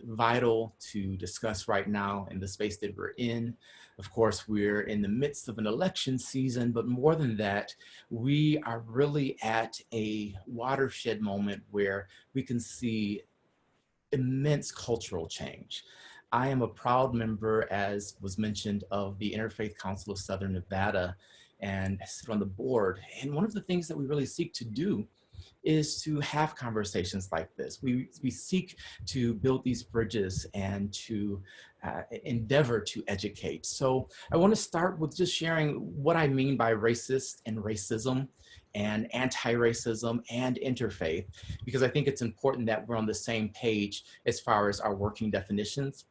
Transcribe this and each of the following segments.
vital to discuss right now in the space that we're in. Of course, we're in the midst of an election season, but more than that, we are really at a watershed moment where we can see immense cultural change. I am a proud member, as was mentioned, of the Interfaith Council of Southern Nevada, and I sit on the board. And one of the things that we really seek to do is to have conversations like this. We seek to build these bridges and to endeavor to educate. So I want to start with just sharing what I mean by racist and racism and anti-racism and interfaith, because I think it's important that we're on the same page as far as our working definitions.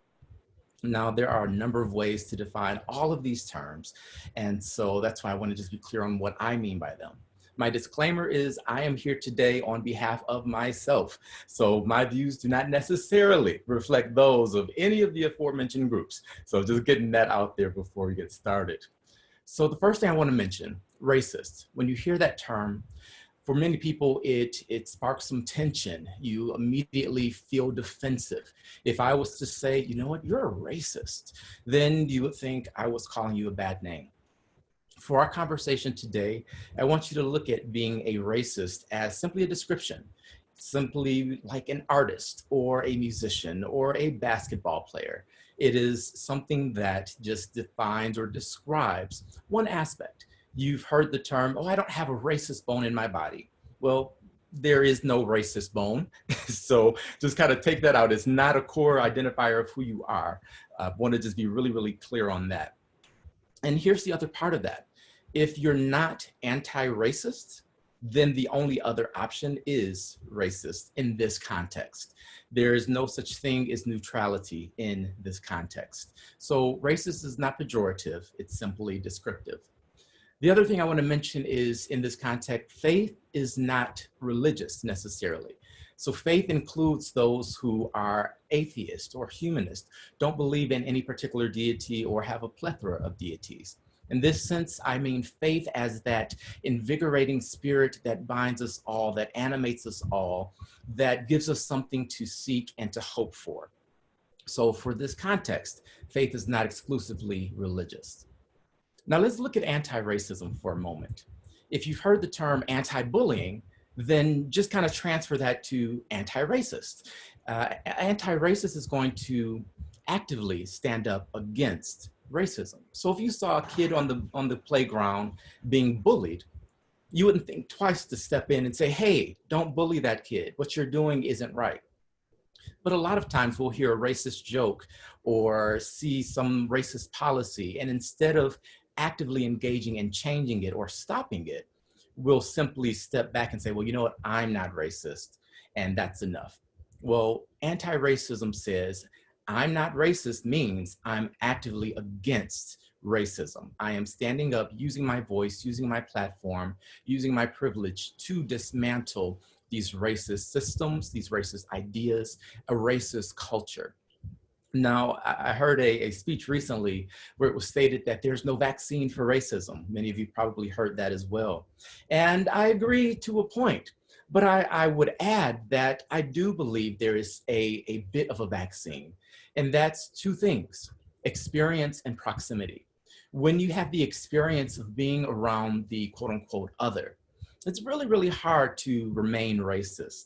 Now, there are a number of ways to define all of these terms, and so that's why I want to just be clear on what I mean by them. My disclaimer is I am here today on behalf of myself, so my views do not necessarily reflect those of any of the aforementioned groups. So just getting that out there before we get started. So the first thing I want to mention, racist. When you hear that term, for many people, it sparks some tension. You immediately feel defensive. If I was to say, you know what, you're a racist, then you would think I was calling you a bad name. For our conversation today, I want you to look at being a racist as simply a description, simply like an artist or a musician or a basketball player. It is something that just defines or describes one aspect. You've heard the term, oh, I don't have a racist bone in my body. Well, there is no racist bone. So just kind of take that out. It's not a core identifier of who you are. I want to just be really, really clear on that. And here's the other part of that. If you're not anti-racist, then the only other option is racist in this context. There is no such thing as neutrality in this context. So racist is not pejorative, it's simply descriptive. The other thing I want to mention is in this context, faith is not religious necessarily. So faith includes those who are atheist or humanist, don't believe in any particular deity or have a plethora of deities. In this sense, I mean faith as that invigorating spirit that binds us all, that animates us all, that gives us something to seek and to hope for. So for this context, faith is not exclusively religious. Now let's look at anti-racism for a moment. If you've heard the term anti-bullying, then just kind of transfer that to anti-racist. Anti-racist is going to actively stand up against racism. So if you saw a kid on the playground being bullied, you wouldn't think twice to step in and say, hey, don't bully that kid. What you're doing isn't right. But a lot of times we'll hear a racist joke or see some racist policy, and instead of actively engaging and changing it or stopping it, we'll simply step back and say, well, you know what, I'm not racist, and that's enough. Well, anti-racism says, I'm not racist means I'm actively against racism. I am standing up, using my voice, using my platform, using my privilege to dismantle these racist systems, these racist ideas, a racist culture. Now, I heard a speech recently where it was stated that there's no vaccine for racism. Many of you probably heard that as well. And I agree to a point, but I would add that I do believe there is a bit of a vaccine, and that's two things, experience and proximity. When you have the experience of being around the quote unquote other, it's really, really hard to remain racist.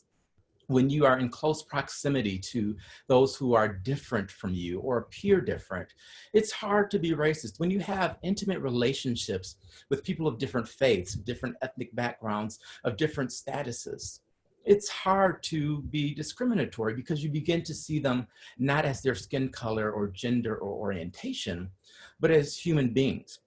When you are in close proximity to those who are different from you or appear different, it's hard to be racist. When you have intimate relationships with people of different faiths, different ethnic backgrounds, of different statuses, it's hard to be discriminatory because you begin to see them not as their skin color or gender or orientation, but as human beings.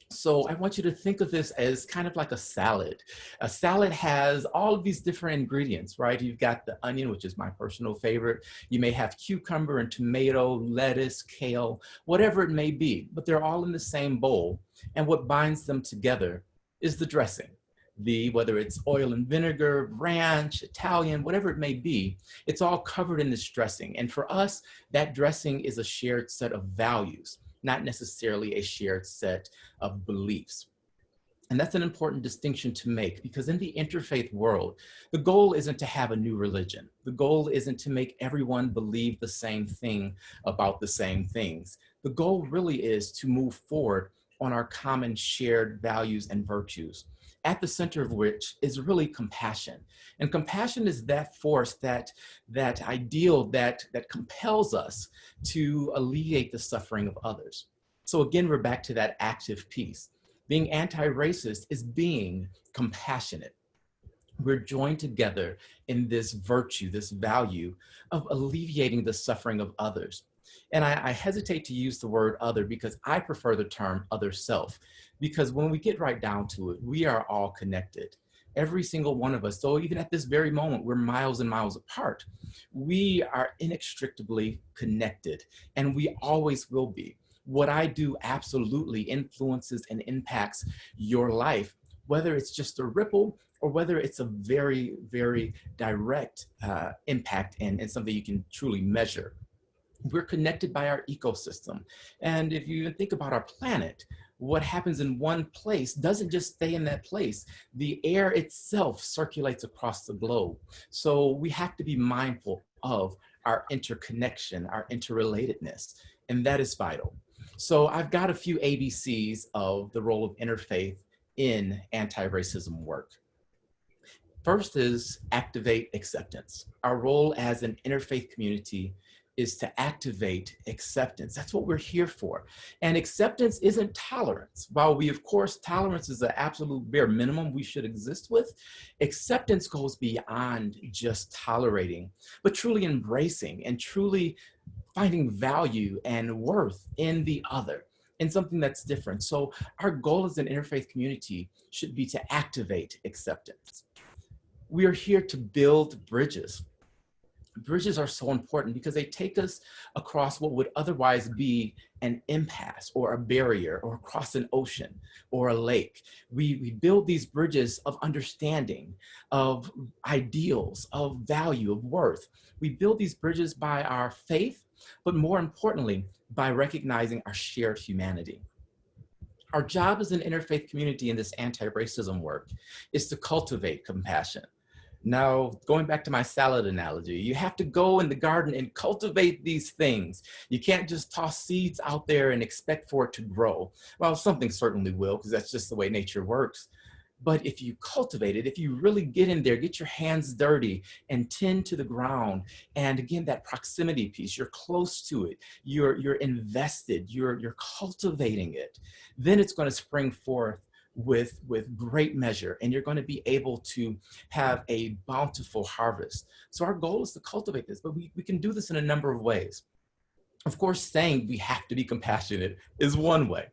So I want you to think of this as kind of like a salad. A salad has all of these different ingredients, right? You've got the onion, which is my personal favorite. You may have cucumber and tomato, lettuce, kale, whatever it may be, but they're all in the same bowl. And what binds them together is the dressing. Whether it's oil and vinegar, ranch, Italian, whatever it may be, it's all covered in this dressing. And for us, that dressing is a shared set of values, not necessarily a shared set of beliefs. And that's an important distinction to make, because in the interfaith world, the goal isn't to have a new religion. The goal isn't to make everyone believe the same thing about the same things. The goal really is to move forward on our common shared values and virtues, at the center of which is really compassion. And compassion is that force, that ideal that compels us to alleviate the suffering of others. So again, we're back to that active piece. Being anti-racist is being compassionate. We're joined together in this virtue, this value of alleviating the suffering of others. And I hesitate to use the word other because I prefer the term other self, because when we get right down to it, we are all connected. Every single one of us, though even at this very moment, we're miles and miles apart, we are inextricably connected, and we always will be. What I do absolutely influences and impacts your life, whether it's just a ripple or whether it's a very, very direct impact and something you can truly measure. We're connected by our ecosystem. And if you even think about our planet, what happens in one place doesn't just stay in that place. The air itself circulates across the globe. So we have to be mindful of our interconnection, our interrelatedness, and that is vital. So I've got a few ABCs of the role of interfaith in anti-racism work. First is activate acceptance. Our role as an interfaith community is to activate acceptance. That's what we're here for. And acceptance isn't tolerance. While we, of course, tolerance is the absolute bare minimum we should exist with, acceptance goes beyond just tolerating, but truly embracing and truly finding value and worth in the other, in something that's different. So our goal as an interfaith community should be to activate acceptance. We are here to build bridges. Bridges are so important because they take us across what would otherwise be an impasse or a barrier, or across an ocean or a lake. We build these bridges of understanding, of ideals, of value, of worth. We build these bridges by our faith, but more importantly, by recognizing our shared humanity. Our job as an interfaith community in this anti-racism work is to cultivate compassion. Now, going back to my salad analogy, you have to go in the garden and cultivate these things. You can't just toss seeds out there and expect for it to grow. Well, something certainly will, because that's just the way nature works. But if you cultivate it, if you really get in there, get your hands dirty and tend to the ground, and again, that proximity piece, you're close to it, you're invested, you're cultivating it, then it's going to spring forth with great measure, and you're going to be able to have a bountiful harvest. So our goal is to cultivate this, but we can do this in a number of ways. Of course, saying we have to be compassionate is one way,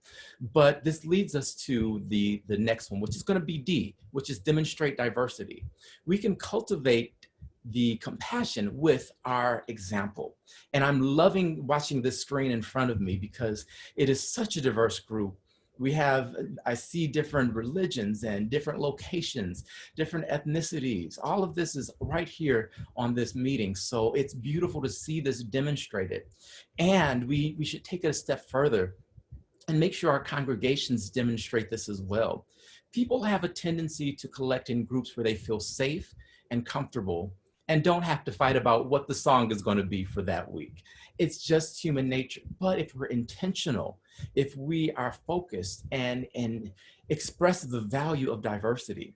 but this leads us to the next one, which is going to be D, which is demonstrate diversity. We can cultivate the compassion with our example. And I'm loving watching this screen in front of me because it is such a diverse group. I see different religions and different locations, different ethnicities. All of this is right here on this meeting. So it's beautiful to see this demonstrated. And we should take it a step further and make sure our congregations demonstrate this as well. People have a tendency to collect in groups where they feel safe and comfortable and don't have to fight about what the song is going to be for that week. It's just human nature. But if we're intentional, if we are focused and express the value of diversity,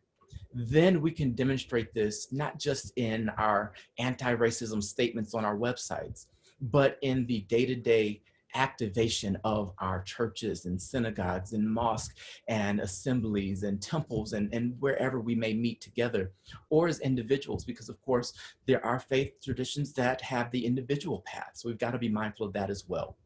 then we can demonstrate this not just in our anti-racism statements on our websites, but in the day-to-day activation of our churches and synagogues and mosques and assemblies and temples and wherever we may meet together, or as individuals, because of course there are faith traditions that have the individual path. So we've got to be mindful of that as well.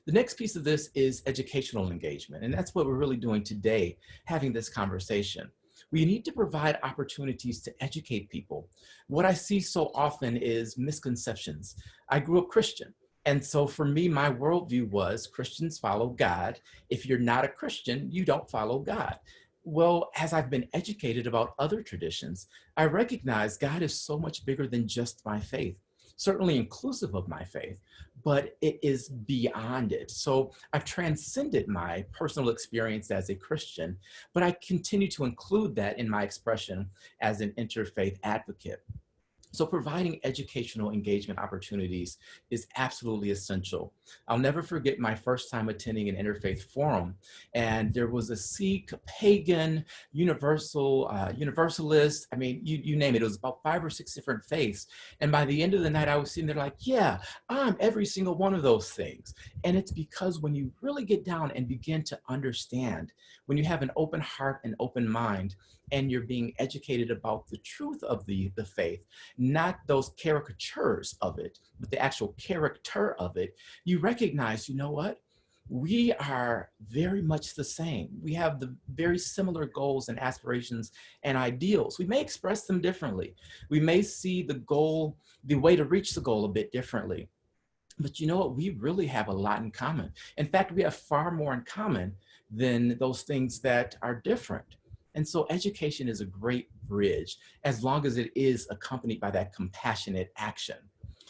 The next piece of this is educational engagement, and that's what we're really doing today, having this conversation. We need to provide opportunities to educate people. What I see so often is misconceptions. I grew up Christian. And so for me, my worldview was Christians follow God. If you're not a Christian, you don't follow God. Well, as I've been educated about other traditions, I recognize God is so much bigger than just my faith. certainly inclusive of my faith, but it is beyond it. So I've transcended my personal experience as a Christian, but I continue to include that in my expression as an interfaith advocate. So providing educational engagement opportunities is absolutely essential. I'll never forget my first time attending an interfaith forum, and there was a Sikh, pagan, universalist, I mean, you name it. It was about 5 or 6 different faiths. And by the end of the night, I was sitting there like, yeah, I'm every single one of those things. And it's because when you really get down and begin to understand, when you have an open heart and open mind, and you're being educated about the truth of the faith, not those caricatures of it, but the actual character of it, you recognize, you know what? We are very much the same. We have the very similar goals and aspirations and ideals. We may express them differently. We may see the goal, the way to reach the goal a bit differently. But you know what? We really have a lot in common. In fact, we have far more in common than those things that are different. And so education is a great bridge as long as it is accompanied by that compassionate action.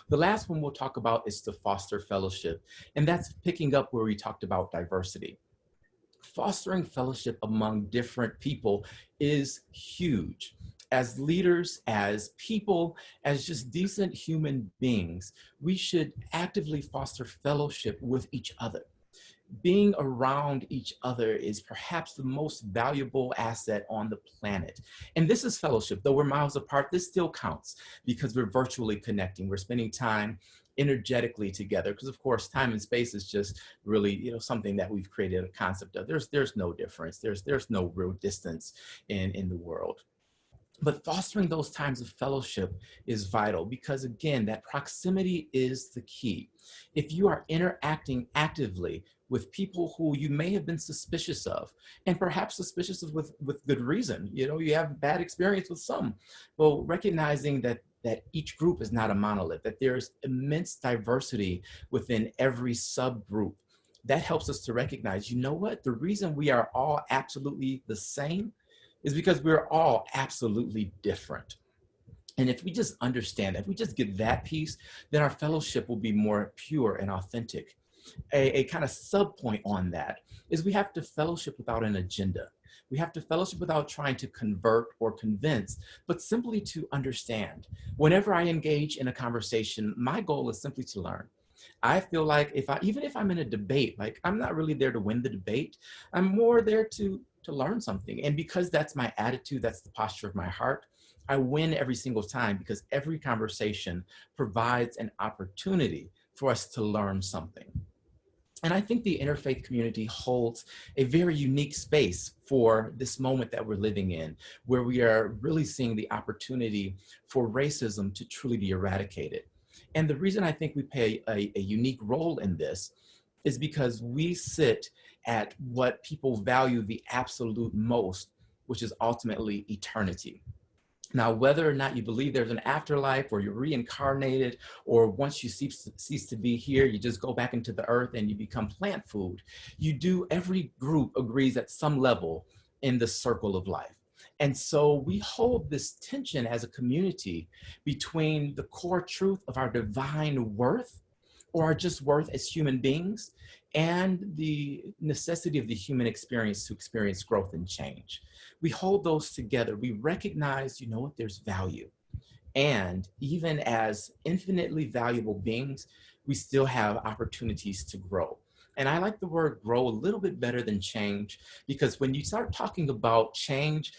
The last one we'll talk about is to foster fellowship. And that's picking up where we talked about diversity. Fostering fellowship among different people is huge. As leaders, as people, as just decent human beings, we should actively foster fellowship with each other. Being around each other is perhaps the most valuable asset on the planet. And this is fellowship. Though we're miles apart, this still counts because we're virtually connecting. We're spending time energetically together because, of course, time and space is just really, something that we've created a concept of. There's no difference. There's no real distance in the world. But fostering those times of fellowship is vital because, again, that proximity is the key. If you are interacting actively with people who you may have been suspicious of, and perhaps suspicious of with good reason, you have bad experience with some, well, recognizing that each group is not a monolith, that there's immense diversity within every subgroup, that helps us to recognize, you know what, the reason we are all absolutely the same is because we're all absolutely different. And if we just understand that, if we just get that piece, then our fellowship will be more pure and authentic. A kind of sub point on that is we have to fellowship without an agenda. We have to fellowship without trying to convert or convince, but simply to understand. Whenever I engage in a conversation, my goal is simply to learn. I feel like even if I'm in a debate, like I'm not really there to win the debate, I'm more there to learn something. And because that's my attitude, that's the posture of my heart, I win every single time because every conversation provides an opportunity for us to learn something. And I think the interfaith community holds a very unique space for this moment that we're living in, where we are really seeing the opportunity for racism to truly be eradicated. And the reason I think we play a unique role in this is because we sit at what people value the absolute most, which is ultimately eternity. Now, whether or not you believe there's an afterlife or you're reincarnated, or once you cease to be here, you just go back into the earth and you become plant food, every group agrees at some level in the circle of life. And so we hold this tension as a community between the core truth of our divine worth, or our just worth as human beings, and the necessity of the human experience to experience growth and change. We hold those together. We recognize, there's value. And even as infinitely valuable beings, we still have opportunities to grow. And I like the word grow a little bit better than change, because when you start talking about change,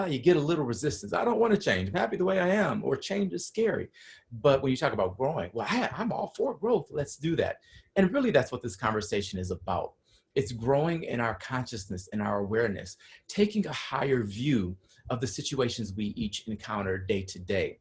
you get a little resistance. I don't want to change. I'm happy the way I am, or change is scary. But when you talk about growing, well, I'm all for growth. Let's do that. And really, that's what this conversation is about. It's growing in our consciousness and our awareness, taking a higher view of the situations we each encounter day to day.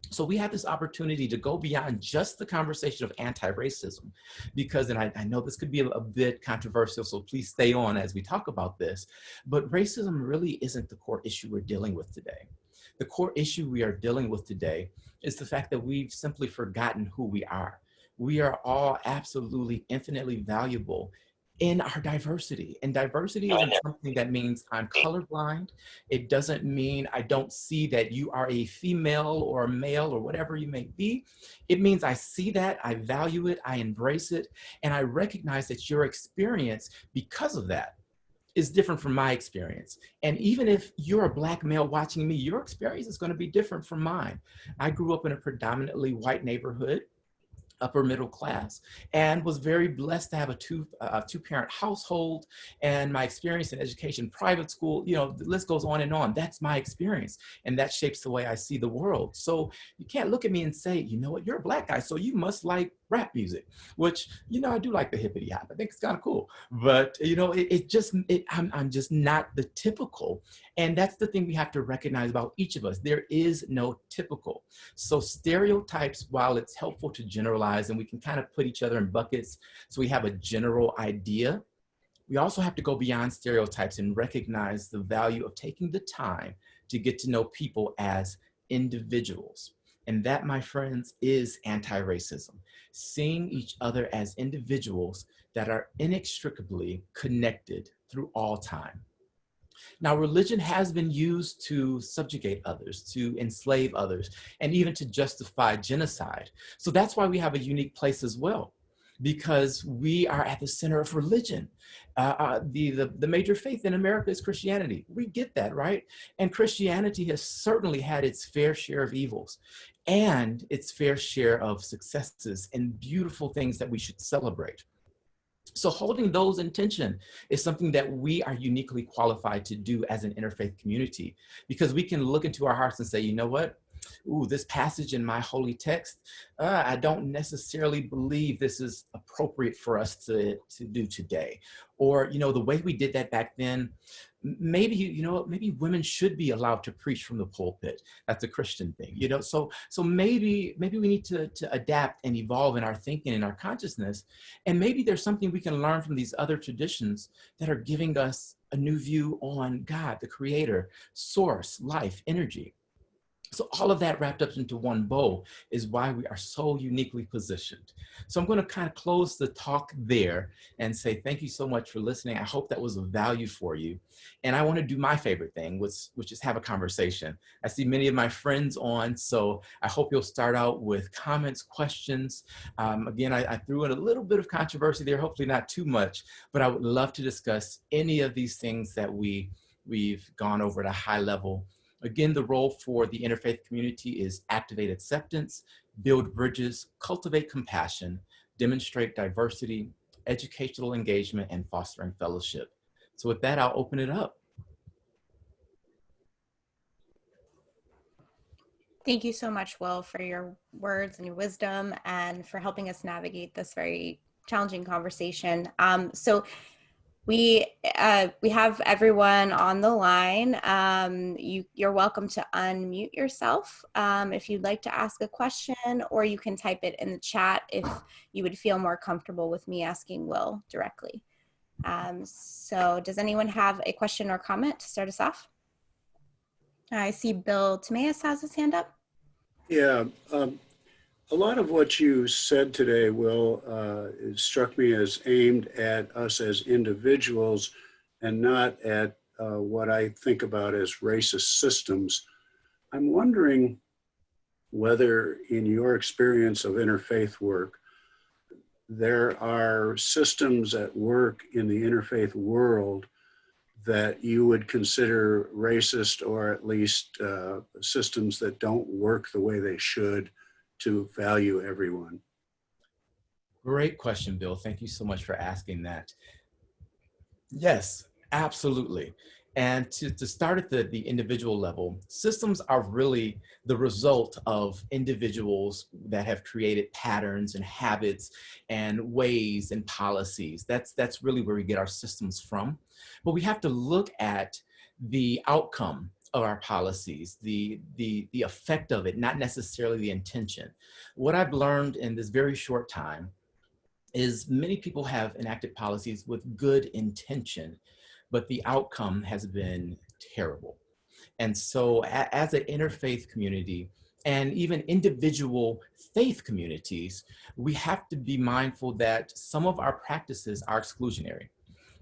So we have this opportunity to go beyond just the conversation of anti-racism, because, and I know this could be a bit controversial, so please stay on as we talk about this, but racism really isn't the core issue we're dealing with today. The core issue we are dealing with today is the fact that we've simply forgotten who we are. We are all absolutely infinitely valuable in our diversity. And diversity isn't something that means I'm colorblind. It doesn't mean I don't see that you are a female or a male or whatever you may be. It means I see that, I value it, I embrace it, and I recognize that your experience because of that is different from my experience. And even if you're a Black male watching me, your experience is going to be different from mine. I grew up in a predominantly white neighborhood, upper middle class, and was very blessed to have a two-parent household. And my experience in education, private school, you know, the list goes on and on. That's my experience, and that shapes the way I see the world. So you can't look at me and say, you know what, you're a Black guy, so you must like rap music, which, you know, I do like the hippity hop. I think it's kind of cool, but you know, I'm just not the typical. And that's the thing we have to recognize about each of us. There is no typical. So stereotypes, while it's helpful to generalize and we can kind of put each other in buckets so we have a general idea, we also have to go beyond stereotypes and recognize the value of taking the time to get to know people as individuals. And that, my friends, is anti-racism. Seeing each other as individuals that are inextricably connected through all time. Now, religion has been used to subjugate others, to enslave others, and even to justify genocide. So that's why we have a unique place as well, because we are at the center of religion. The major faith in America is Christianity. We get that, right? And Christianity has certainly had its fair share of evils and its fair share of successes and beautiful things that we should celebrate. So holding those in tension is something that we are uniquely qualified to do as an interfaith community, because we can look into our hearts and say, you know what? Ooh, this passage in my holy text, I don't necessarily believe this is appropriate for us to do today. Or, you know, the way we did that back then, maybe, you know, maybe women should be allowed to preach from the pulpit. That's a Christian thing, you know? So maybe we need to adapt and evolve in our thinking and our consciousness. And maybe there's something we can learn from these other traditions that are giving us a new view on God, the creator, source, life, energy. So all of that wrapped up into one bow is why we are so uniquely positioned. So I'm going to kind of close the talk there and say thank you so much for listening. I hope that was of value for you. And I want to do my favorite thing, which is have a conversation. I see many of my friends on, so I hope you'll start out with comments, questions. Again, I threw in a little bit of controversy there, hopefully not too much, but I would love to discuss any of these things that we've gone over at a high level. Again, the role for the interfaith community is activate acceptance, build bridges, cultivate compassion, demonstrate diversity, educational engagement, and fostering fellowship. So with that, I'll open it up. Thank you so much, Will, for your words and your wisdom and for helping us navigate this very challenging conversation. So we have everyone on the line. You're welcome to unmute yourself if you'd like to ask a question, or you can type it in the chat if you would feel more comfortable with me asking Will directly. So does anyone have a question or comment to start us off? I see Bill Timaeus has his hand up. Yeah, a lot of what you said today, Will, it struck me as aimed at us as individuals and not at what I think about as racist systems. I'm wondering whether in your experience of interfaith work, there are systems at work in the interfaith world that you would consider racist, or at least systems that don't work the way they should to value everyone? Great question, Bill. Thank you so much for asking that. Yes, absolutely. And to start at the individual level, systems are really the result of individuals that have created patterns and habits and ways and policies. That's really where we get our systems from. But we have to look at the outcome of our policies, the effect of it, not necessarily the intention. What I've learned in this very short time is many people have enacted policies with good intention, but the outcome has been terrible. And so as an interfaith community, and even individual faith communities, we have to be mindful that some of our practices are exclusionary.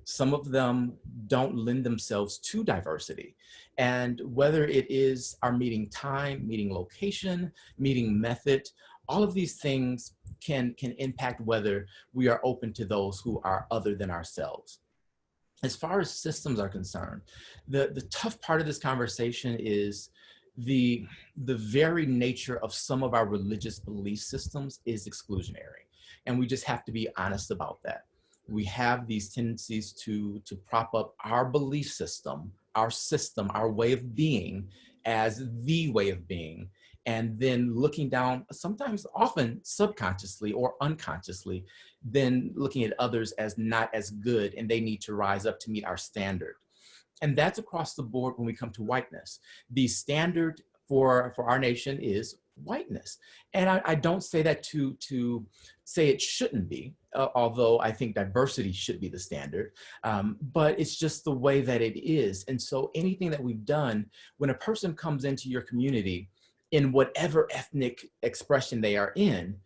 Some of them don't lend themselves to diversity. And whether it is our meeting time, meeting location, meeting method, all of these things can impact whether we are open to those who are other than ourselves. As far as systems are concerned, the tough part of this conversation is the very nature of some of our religious belief systems is exclusionary. And we just have to be honest about that. We have these tendencies to prop up our belief system, our way of being as the way of being, and then looking down, sometimes often subconsciously or unconsciously, then looking at others as not as good and they need to rise up to meet our standard. And that's across the board when we come to whiteness. The standard for our nation is whiteness. And I don't say that to say it shouldn't be, although I think diversity should be the standard, but it's just the way that it is. And so anything that we've done, when a person comes into your community in whatever ethnic expression they are in,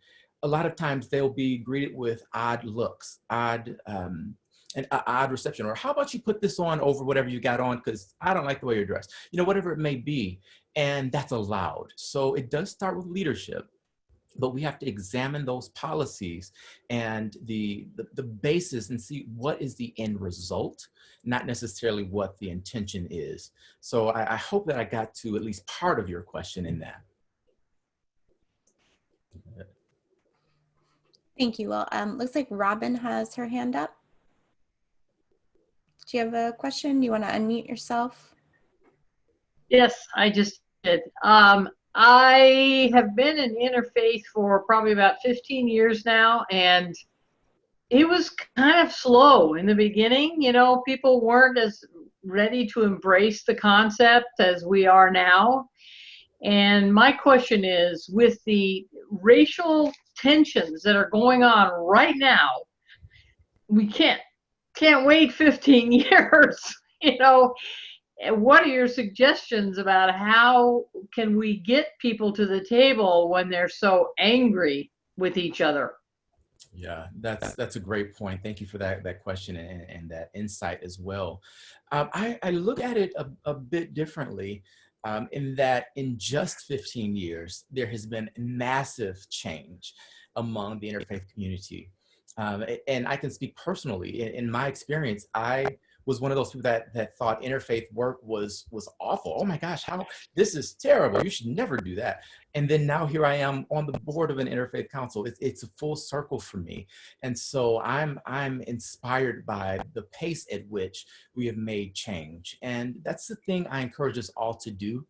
a lot of times they'll be greeted with odd looks, an odd reception, or how about you put this on over whatever you got on because I don't like the way you're dressed, whatever it may be. And that's allowed. So it does start with leadership, but we have to examine those policies and the basis and see what is the end result, not necessarily what the intention is. So I hope that I got to at least part of your question in that. Thank you. Well, looks like Robin has her hand up. Do you have a question? You want to unmute yourself? Yes, I just did. I have been in Interfaith for probably about 15 years now, and it was kind of slow in the beginning. People weren't as ready to embrace the concept as we are now. And my question is, with the racial tensions that are going on right now, we can't wait 15 years, What are your suggestions about how can we get people to the table when they're so angry with each other? Yeah, that's a great point. Thank you for that question and that insight as well. I look at it a bit differently, in that in just 15 years, there has been massive change among the interfaith community. And I can speak personally. In my experience, I was one of those people that thought interfaith work was awful. Oh my gosh, this is terrible. You should never do that. And then now here I am on the board of an interfaith council. It's a full circle for me. And so I'm inspired by the pace at which we have made change. And that's the thing I encourage us all to do,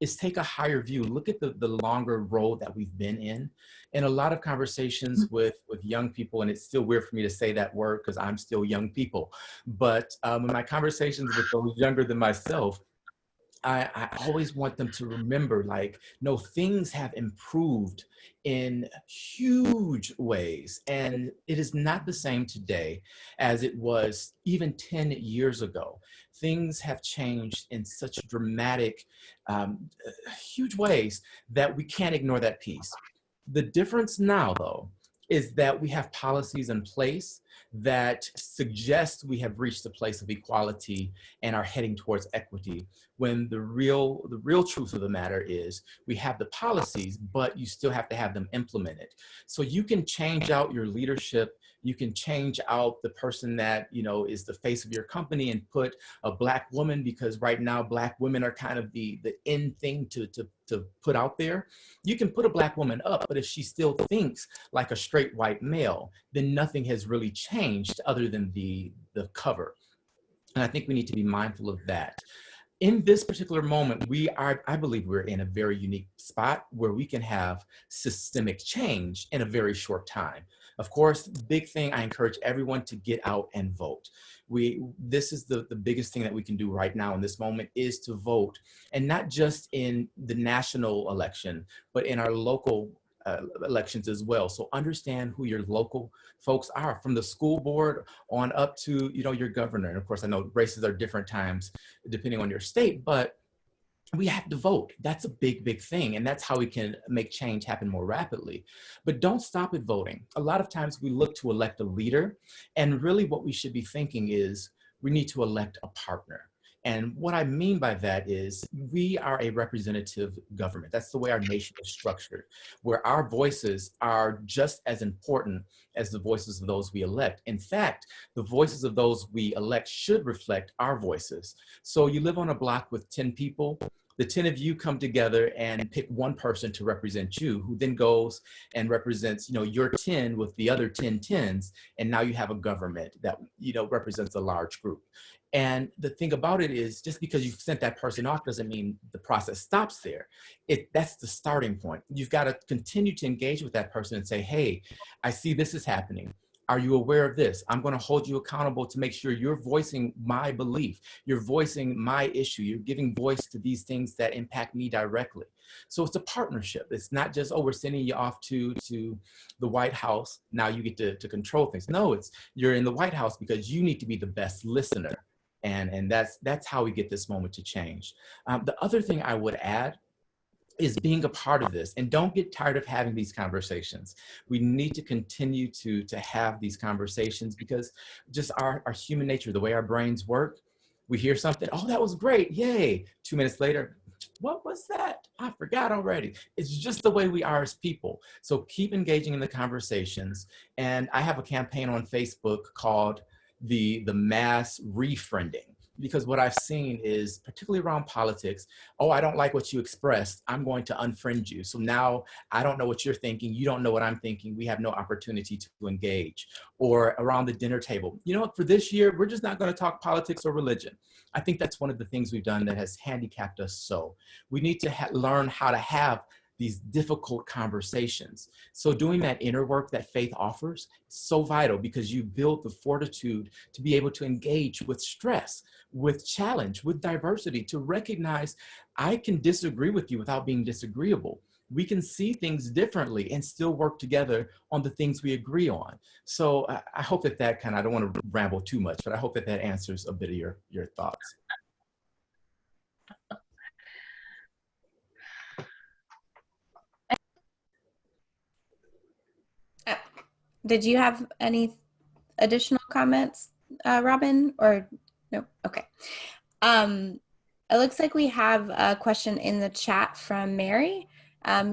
is take a higher view, look at the longer road that we've been in. In a lot of conversations with young people, and it's still weird for me to say that word because I'm still young people, but in my conversations with those younger than myself, I always want them to remember, no, things have improved in huge ways. And it is not the same today as it was even 10 years ago. Things have changed in such dramatic, huge ways that we can't ignore that piece. The difference now, though, is that we have policies in place that suggest we have reached a place of equality and are heading towards equity, when the real truth of the matter is we have the policies, but you still have to have them implemented. So you can change out your leadership, you can change out the person that is the face of your company and put a Black woman, because right now Black women are kind of the in thing to put out there. You can put a Black woman up, but if she still thinks like a straight white male, then nothing has really changed other than the cover. And I think we need to be mindful of that. In this particular moment, I believe we're in a very unique spot where we can have systemic change in a very short time. Of course, the big thing, I encourage everyone to get out and vote. This is the biggest thing that we can do right now in this moment, is to vote, and not just in the national election, but in our local elections as well. So understand who your local folks are, from the school board on up to your governor. And of course, I know races are different times depending on your state, but we have to vote. That's a big, big thing. And that's how we can make change happen more rapidly. But don't stop at voting. A lot of times we look to elect a leader, and really what we should be thinking is we need to elect a partner. And what I mean by that is we are a representative government. That's the way our nation is structured, where our voices are just as important as the voices of those we elect. In fact, the voices of those we elect should reflect our voices. So you live on a block with 10 people, the 10 of you come together and pick one person to represent you, who then goes and represents, your 10 with the other 10 tens, and now you have a government that, represents a large group. And the thing about it is, just because you've sent that person off doesn't mean the process stops there. That's the starting point. You've got to continue to engage with that person and say, hey, I see this is happening. Are you aware of this? I'm going to hold you accountable to make sure you're voicing my belief. You're voicing my issue. You're giving voice to these things that impact me directly. So it's a partnership. It's not just, oh, we're sending you off to the White House. Now you get to control things. No, you're in the White House because you need to be the best listener. And that's how we get this moment to change. The other thing I would add is being a part of this, and don't get tired of having these conversations. We need to continue to have these conversations, because just our human nature, the way our brains work, we hear something, oh, that was great, yay. 2 minutes later, what was that? I forgot already. It's just the way we are as people. So keep engaging in the conversations. And I have a campaign on Facebook called the mass refriending. Because what I've seen is, particularly around politics, oh, I don't like what you expressed, I'm going to unfriend you. So now I don't know what you're thinking, you don't know what I'm thinking, we have no opportunity to engage. Or around the dinner table, for this year, we're just not going to talk politics or religion. I think that's one of the things we've done that has handicapped us so. We need to learn how to have these difficult conversations. So doing that inner work that faith offers is so vital, because you build the fortitude to be able to engage with stress, with challenge, with diversity, to recognize I can disagree with you without being disagreeable. We can see things differently and still work together on the things we agree on. So I hope that I don't want to ramble too much, but I hope that answers a bit of your thoughts. Did you have any additional comments, Robin, or no? Okay. It looks like we have a question in the chat from Mary.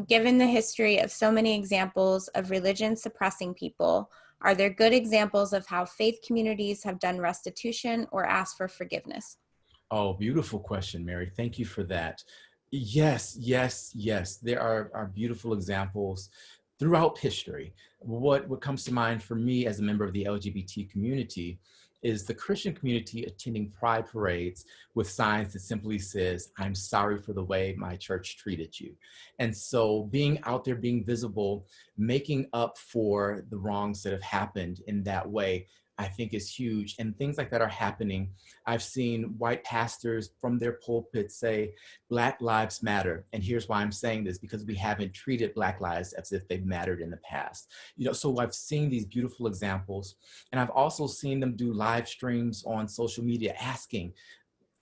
Given the history of so many examples of religion suppressing people, are there good examples of how faith communities have done restitution or asked for forgiveness? Oh, beautiful question, Mary. Thank you for that. Yes, yes, yes. There are beautiful examples throughout history. What comes to mind for me as a member of the LGBT community is the Christian community attending pride parades with signs that simply says, I'm sorry for the way my church treated you. And so being out there, being visible, making up for the wrongs that have happened in that way, I think is huge. And things like that are happening. I've seen white pastors from their pulpits say, Black lives matter. And here's why I'm saying this, because we haven't treated Black lives as if they've mattered in the past. So I've seen these beautiful examples, and I've also seen them do live streams on social media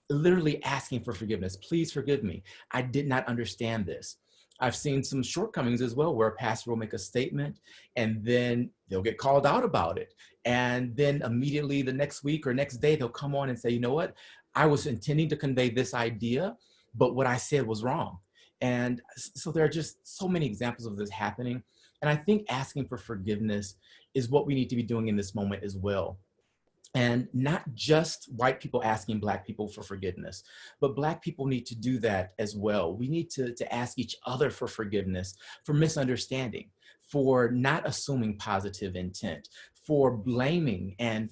literally asking for forgiveness. Please forgive me. I did not understand this. I've seen some shortcomings as well, where a pastor will make a statement and then they'll get called out about it. And then immediately the next week or next day, they'll come on and say, you know what? I was intending to convey this idea, but what I said was wrong. And so there are just so many examples of this happening. And I think asking for forgiveness is what we need to be doing in this moment as well. And not just white people asking Black people for forgiveness, but Black people need to do that as well. We need to ask each other for forgiveness for misunderstanding, for not assuming positive intent, for blaming and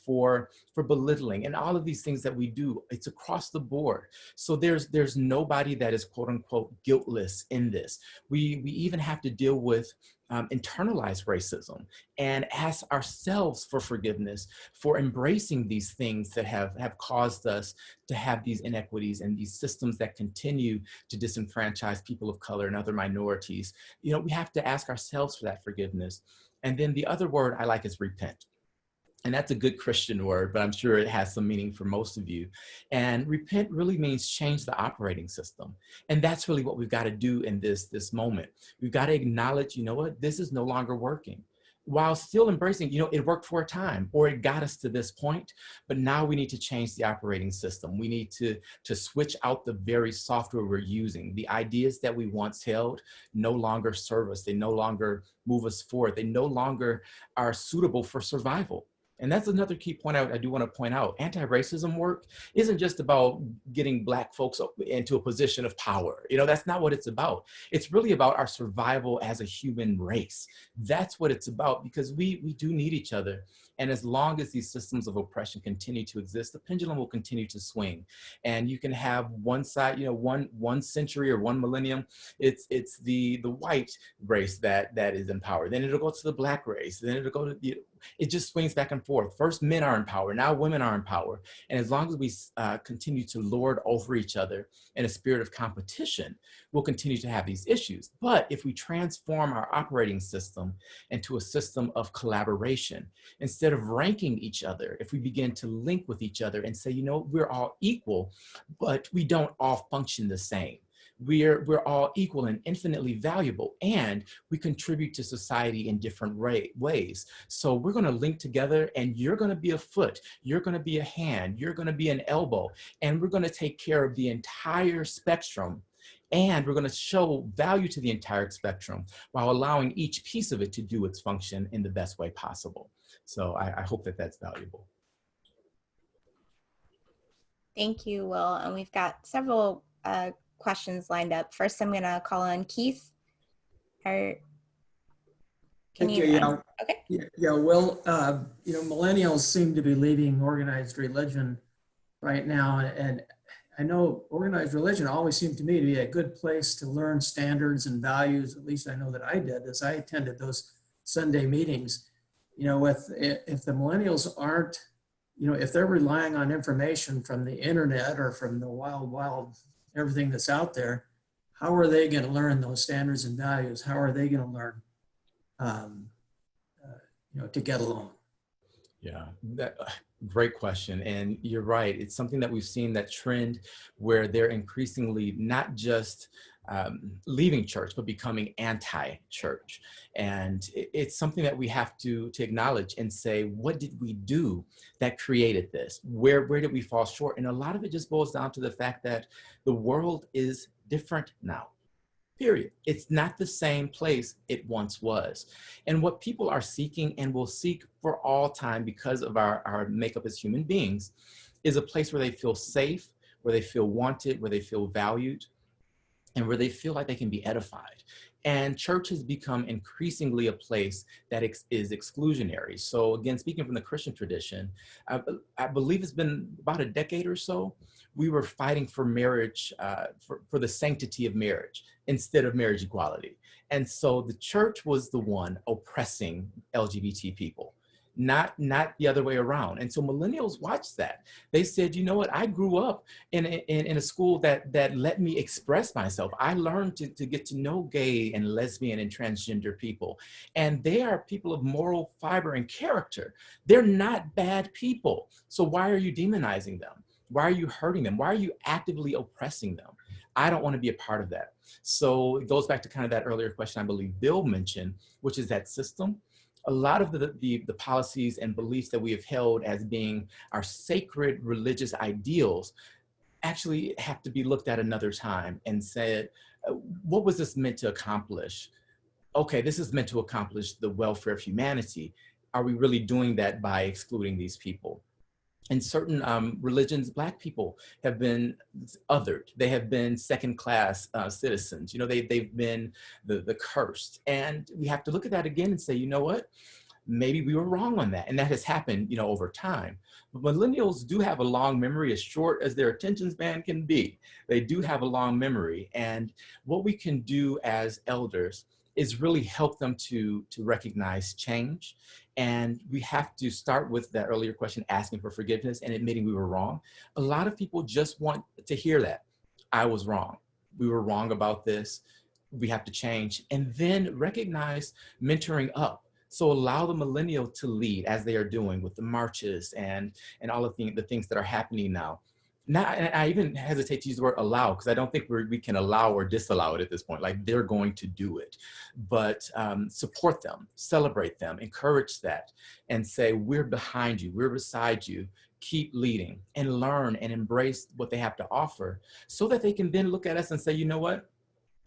for belittling, and all of these things that we do. It's across the board. So there's nobody that is quote unquote guiltless in this. We even have to deal with internalized racism and ask ourselves for forgiveness for embracing these things that have caused us to have these inequities and these systems that continue to disenfranchise people of color and other minorities. We have to ask ourselves for that forgiveness. And then the other word I like is repent. And that's a good Christian word, but I'm sure it has some meaning for most of you. And repent really means change the operating system. And that's really what we've got to do in this moment. We've got to acknowledge, you know what, this is no longer working. While still embracing, you know, it worked for a time, or it got us to this point, but now we need to change the operating system. We need to switch out the very software we're using. The ideas that we once held no longer serve us. They no longer move us forward. They no longer are suitable for survival. And that's another key point I do want to point out. Anti-racism work isn't just about getting Black folks into a position of power. You know, that's not what it's about. It's really about our survival as a human race. That's what it's about, because we do need each other. And as long as these systems of oppression continue to exist, the pendulum will continue to swing. And you can have one side, you know, one century or one millennium, it's the white race that is in power. Then it'll go to the Black race. Then it'll go to it just swings back and forth. First, men are in power. Now women are in power. And as long as we continue to lord over each other in a spirit of competition, we'll continue to have these issues. But if we transform our operating system into a system of collaboration, instead of ranking each other, if we begin to link with each other and say, you know, we're all equal, but we don't all function the same. We're all equal and infinitely valuable, and we contribute to society in different ways. So we're going to link together, and you're going to be a foot, you're going to be a hand, you're going to be an elbow, and we're going to take care of the entire spectrum. And we're going to show value to the entire spectrum while allowing each piece of it to do its function in the best way possible. So I hope that that's valuable. Thank you, Will. And we've got several questions lined up. First, I'm going to call on Keith. Okay. Yeah, Will, you know, millennials seem to be leading organized religion right now. And I know organized religion always seemed to me to be a good place to learn standards and values. At least I know that I did, as I attended those Sunday meetings. You know, if the millennials aren't, you know, if they're relying on information from the internet or from the wild everything that's out there, how are they going to learn those standards and values? How are they going to learn, you know, to get along? Yeah, great question. And you're right. It's something that we've seen, that trend where they're increasingly not just leaving church, but becoming anti-church. And it's something that we have to acknowledge and say, what did we do that created this? Where did we fall short? And a lot of it just boils down to the fact that the world is different now. Period. It's not the same place it once was. And what people are seeking and will seek for all time, because of our makeup as human beings, is a place where they feel safe, where they feel wanted, where they feel valued, and where they feel like they can be edified. And church has become increasingly a place that is exclusionary. So again, speaking from the Christian tradition, I believe it's been about a decade or so, we were fighting for marriage, for the sanctity of marriage instead of marriage equality. And so the church was the one oppressing LGBT people, not the other way around. And so millennials watched that. They said, you know what, I grew up in a school that let me express myself. I learned to get to know gay and lesbian and transgender people. And they are people of moral fiber and character. They're not bad people. So why are you demonizing them? Why are you hurting them? Why are you actively oppressing them? I don't want to be a part of that. So it goes back to kind of that earlier question I believe Bill mentioned, which is that system. A lot of the policies and beliefs that we have held as being our sacred religious ideals actually have to be looked at another time and said, what was this meant to accomplish? Okay, this is meant to accomplish the welfare of humanity. Are we really doing that by excluding these people? In certain religions, Black people have been othered. They have been second-class citizens. You know, they've been the cursed. And we have to look at that again and say, you know what? Maybe we were wrong on that. And that has happened, you know, over time. But millennials do have a long memory, as short as their attention span can be. They do have a long memory. And what we can do as elders is really help them to recognize change. And we have to start with that earlier question, asking for forgiveness and admitting we were wrong. A lot of people just want to hear that. I was wrong. We were wrong about this. We have to change. And then recognize mentoring up. So allow the millennial to lead as they are doing with the marches and all of the things that are happening now. Now, and I even hesitate to use the word allow, because I don't think we can allow or disallow it at this point. Like, they're going to do it, but support them, celebrate them, encourage that, and say, we're behind you, we're beside you. Keep leading and learn and embrace what they have to offer, so that they can then look at us and say, you know what?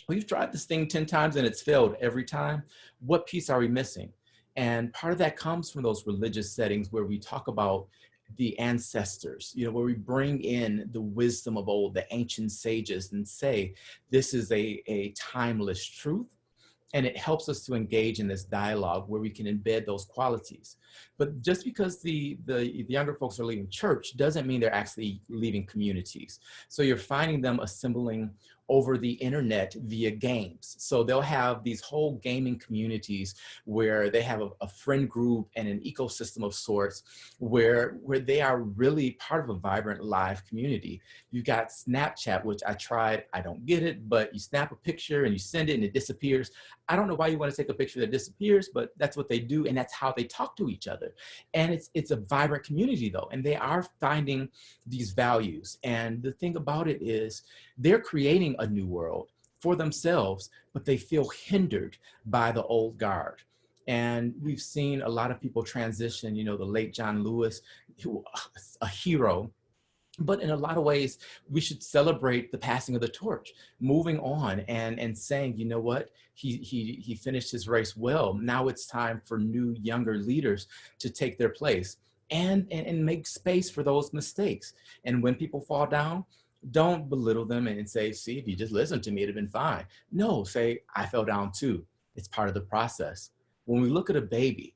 We've tried this thing 10 times and it's failed every time. What piece are we missing? And part of that comes from those religious settings where we talk about the ancestors, where we bring in the wisdom of old, the ancient sages, and say, this is a timeless truth. And it helps us to engage in this dialogue where we can embed those qualities. But just because the younger folks are leaving church doesn't mean they're actually leaving communities. So you're finding them assembling over the internet via games. So they'll have these whole gaming communities where they have a friend group and an ecosystem of sorts where they are really part of a vibrant live community. You've got Snapchat, which I tried, I don't get it, but you snap a picture and you send it and it disappears. I don't know why you want to take a picture that disappears, but that's what they do, and that's how they talk to each other. And it's a vibrant community though, and they are finding these values. And the thing about it is they're creating a new world for themselves, but they feel hindered by the old guard. And we've seen a lot of people transition, the late John Lewis, who a hero. But in a lot of ways, we should celebrate the passing of the torch, moving on and saying, you know what, he finished his race well. Now it's time for new, younger leaders to take their place and make space for those mistakes. And when people fall down, don't belittle them and say, see, if you just listened to me, it'd have been fine. No, say, I fell down too. It's part of the process. When we look at a baby,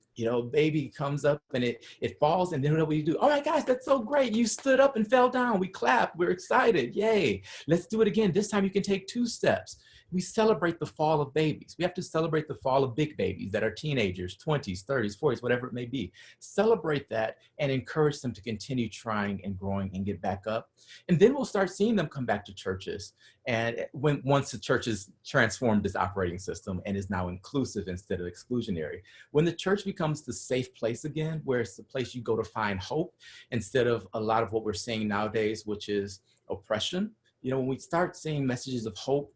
baby comes up and it falls, and then what do we do? All right, guys, that's so great. You stood up and fell down. We clap. We're excited. Yay. Let's do it again. This time you can take 2 steps. We celebrate the fall of babies. We have to celebrate the fall of big babies that are teenagers, 20s, 30s, 40s, whatever it may be. Celebrate that and encourage them to continue trying and growing and get back up. And then we'll start seeing them come back to churches. And once the church has transformed this operating system and is now inclusive instead of exclusionary, when the church becomes the safe place again, where it's the place you go to find hope instead of a lot of what we're seeing nowadays, which is oppression. When we start seeing messages of hope,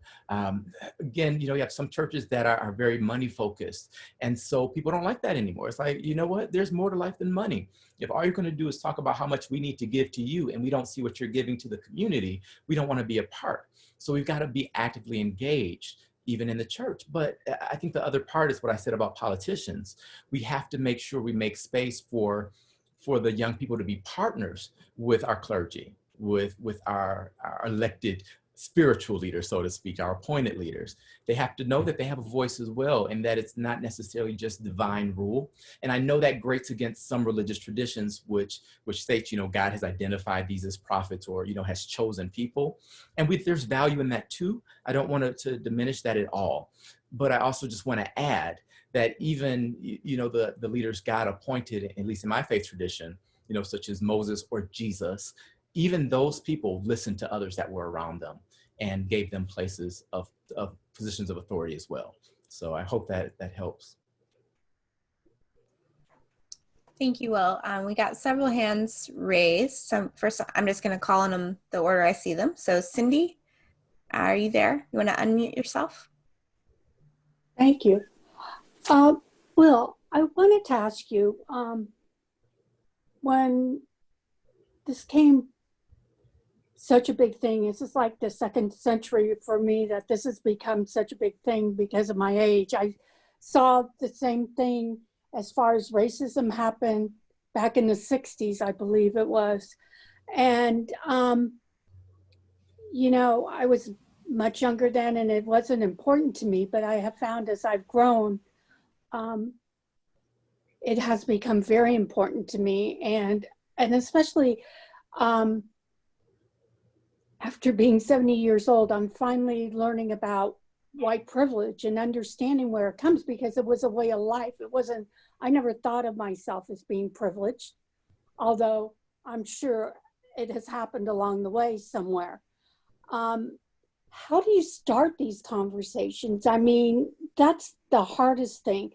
again, you have some churches that are very money focused. And so people don't like that anymore. It's like, you know what? There's more to life than money. If all you're going to do is talk about how much we need to give to you and we don't see what you're giving to the community, we don't want to be a part. So we've got to be actively engaged, even in the church. But I think the other part is what I said about politicians. We have to make sure we make space for the young people to be partners with our clergy, with our elected spiritual leaders, so to speak, our appointed leaders. They have to know that they have a voice as well, and that it's not necessarily just divine rule. And I know that grates against some religious traditions, which states, God has identified these as prophets, or, has chosen people. And there's value in that too. I don't want to diminish that at all. But I also just want to add that even, the leaders God appointed, at least in my faith tradition, such as Moses or Jesus, even those people listened to others that were around them and gave them places of positions of authority as well. So I hope that helps. Thank you, Will. We got several hands raised. So first, I'm just going to call on them the order I see them. So Cindy, are you there? You want to unmute yourself? Thank you. Will, I wanted to ask you, when this came such a big thing, this is like the second century for me that this has become such a big thing because of my age. I saw the same thing as far as racism happened back in the 60s, I believe it was. And, I was much younger then and it wasn't important to me, but I have found as I've grown, it has become very important to me. And especially, after being 70 years old, I'm finally learning about white privilege and understanding where it comes, because it was a way of life. I never thought of myself as being privileged, although I'm sure it has happened along the way somewhere. How do you start these conversations? I mean, that's the hardest thing.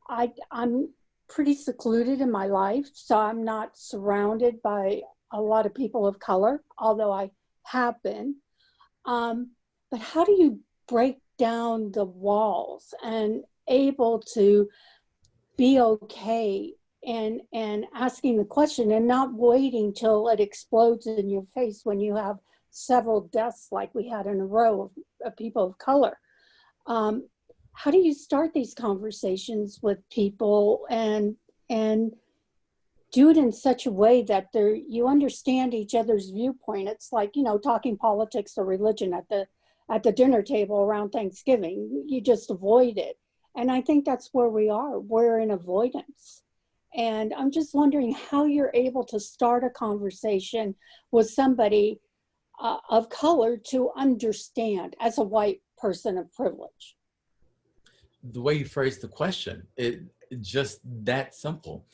I'm pretty secluded in my life, so I'm not surrounded by a lot of people of color, although I have been. But how do you break down the walls and able to be okay and asking the question and not waiting till it explodes in your face when you have several deaths like we had in a row of people of color? How do you start these conversations with people and do it in such a way that you understand each other's viewpoint? It's like, you know, talking politics or religion at the dinner table around Thanksgiving. You just avoid it. And I think that's where we are. We're in avoidance. And I'm just wondering how you're able to start a conversation with somebody of color to understand as a white person of privilege. The way you phrased the question, it just that simple.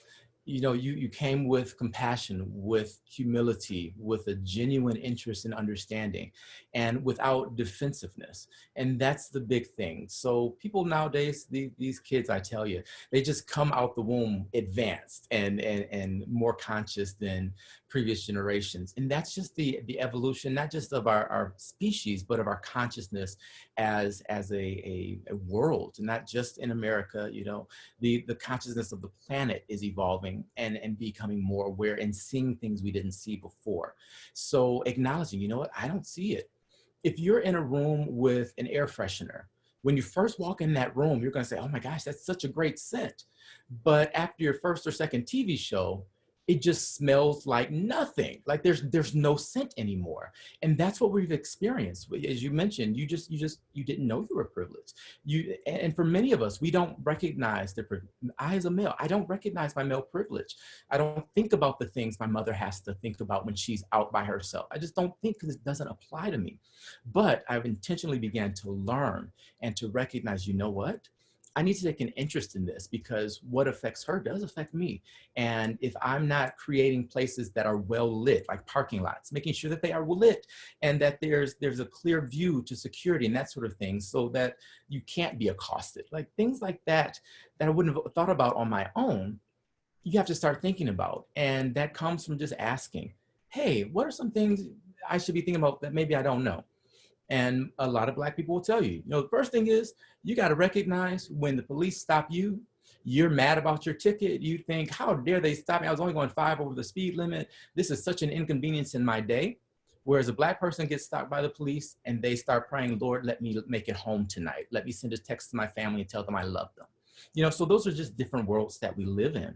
You know, you came with compassion, with humility, with a genuine interest in understanding, and without defensiveness. And that's the big thing. So people nowadays, these kids, I tell you, they just come out the womb advanced and more conscious than previous generations. And that's just the evolution, not just of our species, but of our consciousness as a world, not just in America. You know, the consciousness of the planet is evolving and becoming more aware and seeing things we didn't see before. So acknowledging, you know what, I don't see it. If you're in a room with an air freshener, when you first walk in that room, you're going to say, oh my gosh, that's such a great scent. But after your first or second TV show, it just smells like nothing. Like there's no scent anymore. And that's what we've experienced. As you mentioned, you didn't know you were privileged. And for many of us, we don't recognize I as a male, I don't recognize my male privilege. I don't think about the things my mother has to think about when she's out by herself. I just don't think, because it doesn't apply to me. But I've intentionally began to learn and to recognize, you know what? I need to take an interest in this, because what affects her does affect me. And if I'm not creating places that are well lit, like parking lots, making sure that they are lit and that there's a clear view to security and that sort of thing, so that you can't be accosted, like things like that I wouldn't have thought about on my own, you have to start thinking about. And that comes from just asking, hey, what are some things I should be thinking about that maybe I don't know? And a lot of Black people will tell you, you know, the first thing is you got to recognize when the police stop you, you're mad about your ticket. You think, how dare they stop me? I was only going 5 over the speed limit. This is such an inconvenience in my day. Whereas a Black person gets stopped by the police and they start praying, Lord, let me make it home tonight. Let me send a text to my family and tell them I love them. You know, so those are just different worlds that we live in.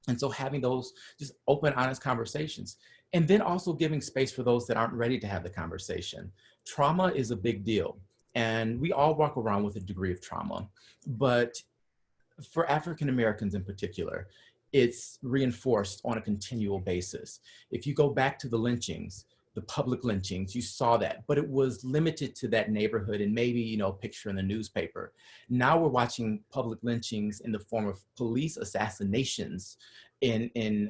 And so having those just open, honest conversations, and then also giving space for those that aren't ready to have the conversation. Trauma is a big deal. And we all walk around with a degree of trauma. But for African Americans in particular, it's reinforced on a continual basis. If you go back to the lynchings, the public lynchings, you saw that, but it was limited to that neighborhood and maybe, you know, a picture in the newspaper. Now we're watching public lynchings in the form of police assassinations in you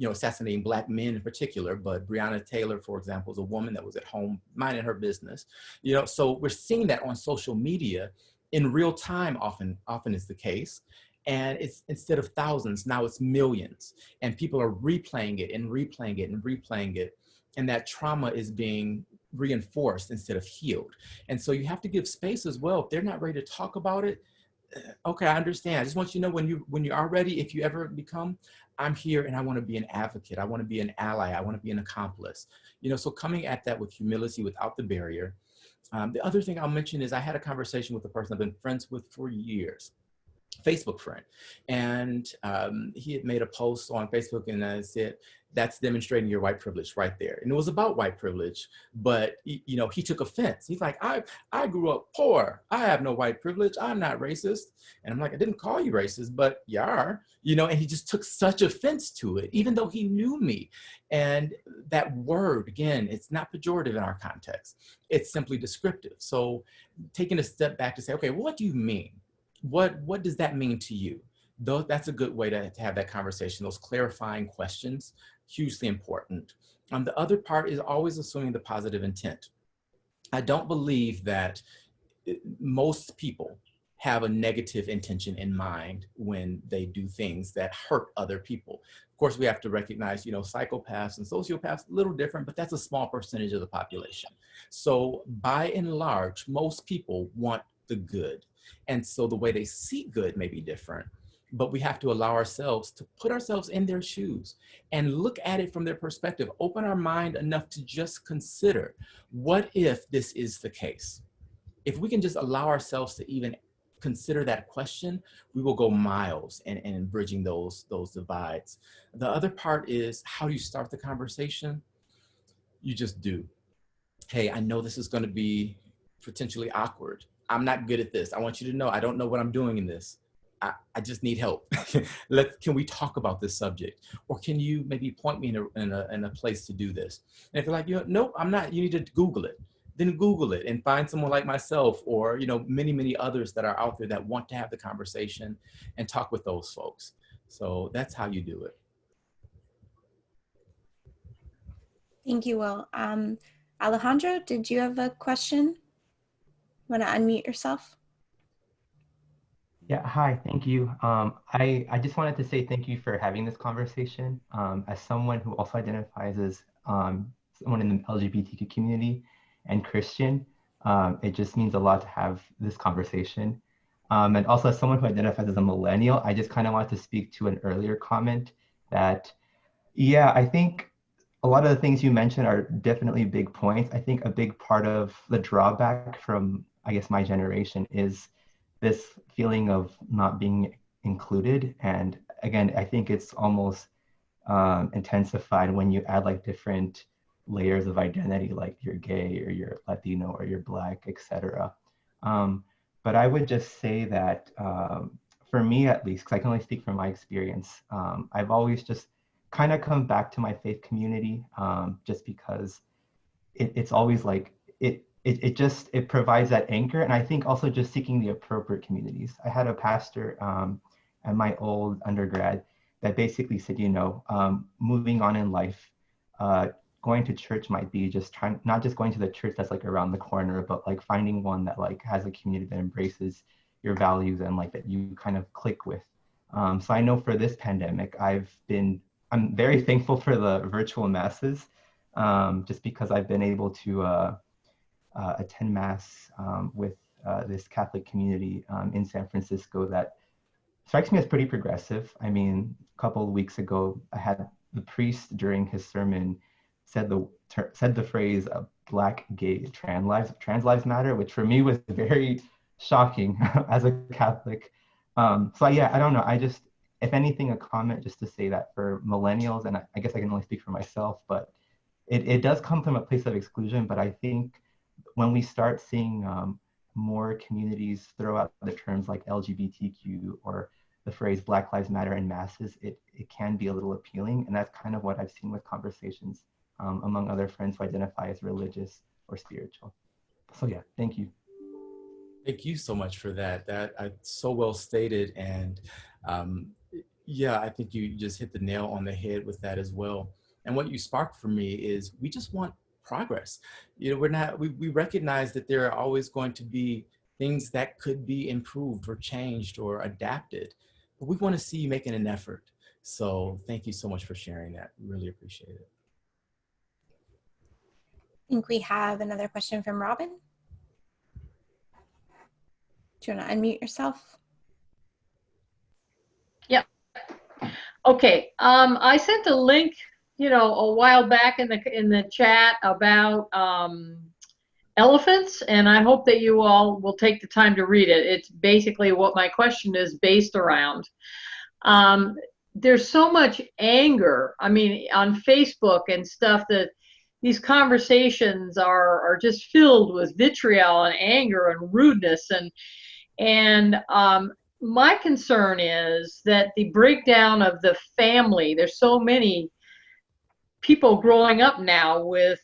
know, assassinating Black men in particular, but Breonna Taylor, for example, is a woman that was at home minding her business. You know, so we're seeing that on social media in real time, often is the case. And it's, instead of thousands, now it's millions. And people are replaying it and replaying it and replaying it. And that trauma is being reinforced instead of healed. And so you have to give space as well. If they're not ready to talk about it, okay, I understand. I just want you to know when you are ready, if you ever become, I'm here and I want to be an advocate. I want to be an ally. I want to be an accomplice. You know, so coming at that with humility without the barrier. The other thing I'll mention is I had a conversation with a person I've been friends with for years. Facebook friend, and he had made a post on Facebook and said, that's demonstrating your white privilege right there. And it was about white privilege, but you know, he took offense. He's like, I grew up poor. I have no white privilege. I'm not racist. And I'm like, I didn't call you racist, but you are, you know, and he just took such offense to it, even though he knew me. And that word, again, it's not pejorative in our context. It's simply descriptive. So taking a step back to say, okay, what do you mean? What does that mean to you? Though that's a good way to have that conversation. Those clarifying questions, hugely important. The other part is always assuming the positive intent. I don't believe that most people have a negative intention in mind when they do things that hurt other people. Of course, we have to recognize, psychopaths and sociopaths, a little different, but that's a small percentage of the population. So by and large, most people want the good. And so the way they see good may be different, but we have to allow ourselves to put ourselves in their shoes and look at it from their perspective, open our mind enough to just consider, what if this is the case? If we can just allow ourselves to even consider that question, we will go miles in bridging those divides. The other part is, how do you start the conversation? You just do. Hey, I know this is going to be potentially awkward. I'm not good at this. I want you to know I don't know what I'm doing in this. I just need help. Can we talk about this subject? Or can you maybe point me in a place to do this? And if you're like, nope, I'm not, you need to Google it. Then Google it and find someone like myself, or many, many others that are out there that want to have the conversation, and talk with those folks. So that's how you do it. Thank you, Will. Alejandro, did you have a question? Want to unmute yourself? Yeah, hi, thank you. I just wanted to say thank you for having this conversation. As someone who also identifies as someone in the LGBTQ community and Christian, it just means a lot to have this conversation. And also as someone who identifies as a millennial, I just kind of wanted to speak to an earlier comment that, yeah, I think a lot of the things you mentioned are definitely big points. I think a big part of the drawback from, I guess, my generation is this feeling of not being included. And again, I think it's almost intensified when you add like different layers of identity, like you're gay or you're Latino or you're Black, etc. But I would just say that for me at least, because I can only speak from my experience, I've always just kind of come back to my faith community just because it's always like, it provides that anchor. And I think also just seeking the appropriate communities. I had a pastor at my old undergrad that basically said, moving on in life, going to church might be just not just going to the church that's like around the corner, but like finding one that like has a community that embraces your values and like that you kind of click with. So I know for this pandemic, I'm very thankful for the virtual masses, just because I've been able to attend Mass with this Catholic community in San Francisco that strikes me as pretty progressive. I mean, a couple of weeks ago, I had the priest during his sermon said the phrase Black, gay, trans lives matter, which for me was very shocking as a Catholic. So yeah, I don't know. I just, if anything, a comment just to say that for millennials, and I guess I can only speak for myself, but it does come from a place of exclusion. But I think when we start seeing more communities throw out the terms like LGBTQ or the phrase Black Lives Matter in masses, it can be a little appealing. And that's kind of what I've seen with conversations among other friends who identify as religious or spiritual. So yeah, thank you. Thank you so much for that. So well stated. And yeah, I think you just hit the nail on the head with that as well. And what you sparked for me is we just want progress. We recognize that there are always going to be things that could be improved or changed or adapted, but we want to see you making an effort. So thank you so much for sharing that. Really appreciate it. I think we have another question from Robin. Do you want to unmute yourself? Yep. Okay. I sent a link, a while back in the chat about elephants, and I hope that you all will take the time to read it. It's basically what my question is based around. There's so much anger, I mean, on Facebook and stuff, that these conversations are just filled with vitriol and anger and rudeness, and my concern is that the breakdown of the family, there's so many people growing up now with